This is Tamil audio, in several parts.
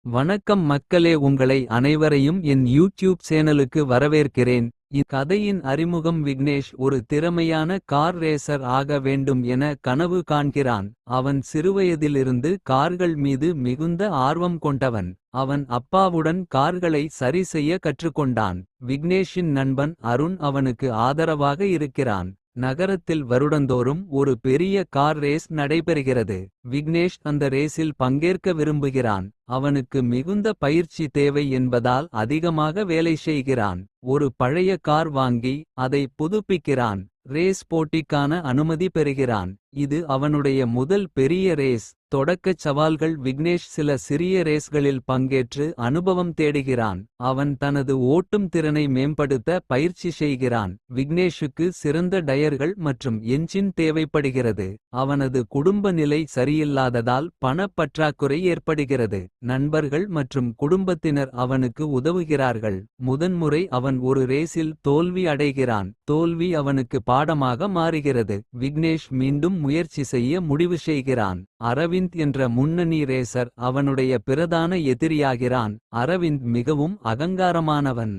வணக்கம் மக்களே, உங்களை அனைவரையும் என் யூடியூப் சேனலுக்கு வரவேற்கிறேன். இக்கதையின் அறிமுகம்: விக்னேஷ் ஒரு திறமையான கார் ரேசர் ஆக வேண்டும் என கனவு காண்கிறான். அவன் சிறுவயதிலிருந்து கார்கள் மீது மிகுந்த ஆர்வம் கொண்டவன். அவன் அப்பாவுடன் கார்களை சரி செய்ய கற்றுக்கொண்டான். விக்னேஷின் நண்பன் அருண் அவனுக்கு ஆதரவாக இருக்கிறான். நகரத்தில் வருடந்தோறும் ஒரு பெரிய கார் ரேஸ் நடைபெறுகிறது. விக்னேஷ் அந்த ரேஸில் பங்கேற்க விரும்புகிறான். அவனுக்கு மிகுந்த பயிற்சி தேவை என்பதால் அதிகமாக வேலை செய்கிறான். ஒரு பழைய கார் வாங்கி அதை புதுப்பிக்கிறான். ரேஸ் போட்டிக்கான அனுமதி பெறுகிறான். இது அவனுடைய முதல் பெரிய ரேஸ். தொடக்கச் சவால்கள்: விக்னேஷ் சில சிறிய ரேஸ்களில் பங்கேற்று அனுபவம் தேடுகிறான். அவன் தனது ஓட்டும் திறனை மேம்படுத்த பயிற்சி செய்கிறான். விக்னேஷுக்கு சிறந்த டயர்கள் மற்றும் என்ஜின் தேவைப்படுகிறது. அவனது குடும்ப நிலை சரியில்லாததால் பணப் பற்றாக்குறை ஏற்படுகிறது. நண்பர்கள் மற்றும் குடும்பத்தினர் அவனுக்கு உதவுகிறார்கள். முதன்முறை அவன் ஒரு ரேஸில் தோல்வி அடைகிறான். தோல்வி அவனுக்கு பாடமாக மாறுகிறது. விக்னேஷ் மீண்டும் முயற்சி செய்ய முடிவு செய்கிறான். அரவிந்த் என்ற முன்னணி ரேசர் அவனுடைய பிரதான எதிரியாகிறான். அரவிந்த் மிகவும் அகங்காரமானவன்.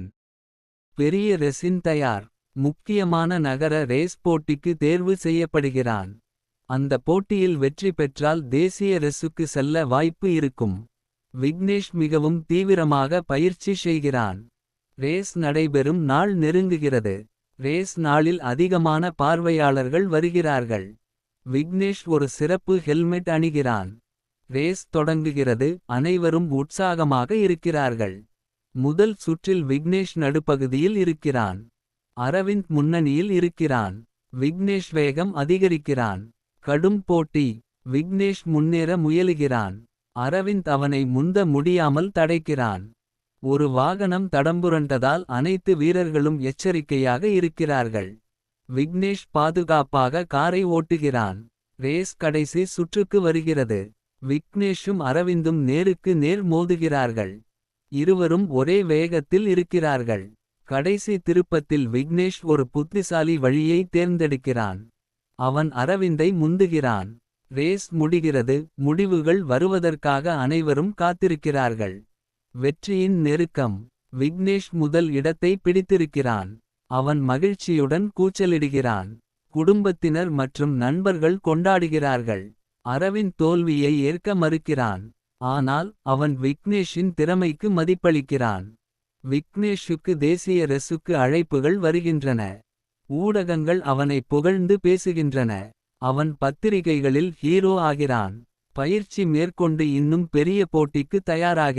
பெரிய ரெசின் தயார். முக்கியமான நகர ரேஸ் போட்டிக்கு தேர்வு செய்யப்படுகிறான். அந்த போட்டியில் வெற்றி பெற்றால் தேசிய ரெஸுக்கு செல்ல வாய்ப்பு இருக்கும். விக்னேஷ் மிகவும் தீவிரமாக பயிற்சி செய்கிறான். ரேஸ் நடைபெறும் நாள் நெருங்குகிறது. ரேஸ் நாளில் அதிகமான பார்வையாளர்கள் வருகிறார்கள். விக்னேஷ் ஒரு சிறப்பு ஹெல்மெட் அணிகிறான். ரேஸ் தொடங்குகிறது. அனைவரும் உற்சாகமாக இருக்கிறார்கள். முதல் சுற்றில் விக்னேஷ் நடுப்பகுதியில் இருக்கிறான். அரவிந்த் முன்னணியில் இருக்கிறான். விக்னேஷ் வேகம் அதிகரிக்கிறான். கடும் போட்டி. விக்னேஷ் முன்னேற முயலுகிறான். அரவிந்த் அவனை முந்த முடியாமல் தடைக்கிறான். ஒரு வாகனம் தடம்புரண்டதால் அனைத்து வீரர்களும் எச்சரிக்கையாக இருக்கிறார்கள். விக்னேஷ் பாதுகாப்பாக காரை ஓட்டுகிறான். ரேஸ் கடைசி சுற்றுக்கு வருகிறது. விக்னேஷும் அரவிந்தும் நேருக்கு நேர் மோதுகிறார்கள். இருவரும் ஒரே வேகத்தில் இருக்கிறார்கள். கடைசி திருப்பத்தில் விக்னேஷ் ஒரு புத்திசாலி வழியை தேர்ந்தெடுக்கிறான். அவன் அரவிந்தை முந்துகிறான். ரேஸ் முடிகிறது. முடிவுகள் வருவதற்காக அனைவரும் காத்திருக்கிறார்கள். வெற்றியின் நெருக்கம். விக்னேஷ் முதல் இடத்தை பிடித்திருக்கிறான். அவன் மகிழ்ச்சியுடன் கூச்சலிடுகிறான். குடும்பத்தினர் மற்றும் நண்பர்கள் கொண்டாடுகிறார்கள். அரவிந்த் தோல்வியை ஏற்க மறுக்கிறான். ஆனால் அவன் விக்னேஷின் திறமைக்கு மதிப்பளிக்கிறான். விக்னேஷுக்கு தேசிய ரெஸுக்கு அழைப்புகள் வருகின்றன. ஊடகங்கள் அவனை புகழ்ந்து பேசுகின்றன. அவன் பத்திரிகைகளில் ஹீரோ ஆகிறான். பயிற்சி மேற்கொண்டு இன்னும் பெரிய போட்டிக்கு தயாராகிறான்.